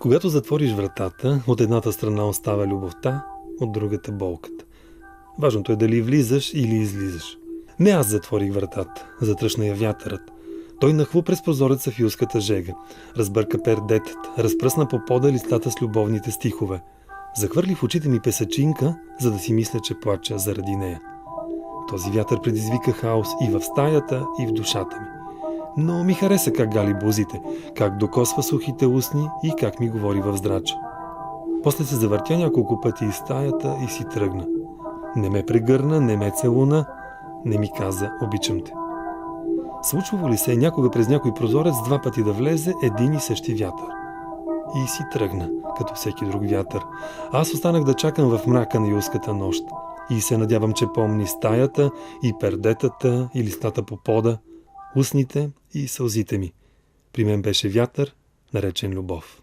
Когато затвориш вратата, от едната страна остава любовта, от другата болката. Важното е дали влизаш или излизаш. Не аз затворих вратата, затръшна я вятърът. Той нахву през прозореца в юлската жега, разбърка пердетата, разпръсна по пода листата с любовните стихове. Захвърли в очите ми песачинка, за да си мисля, че плача заради нея. Този вятър предизвика хаос и в стаята, и в душата ми. Но ми хареса как гали бузите, как докосва сухите устни и как ми говори в здрача. После се завъртя няколко пъти из стаята и си тръгна. Не ме прегърна, не ме целуна, не ми каза обичам те. Случвало ли се някога през някой прозорец два пъти да влезе един и същи вятър? И си тръгна, като всеки друг вятър. Аз останах да чакам в мрака на юлската нощ и се надявам, че помни стаята и пердетата и листата по пода, устните и сълзите ми. При мен беше вятър, наречен любов.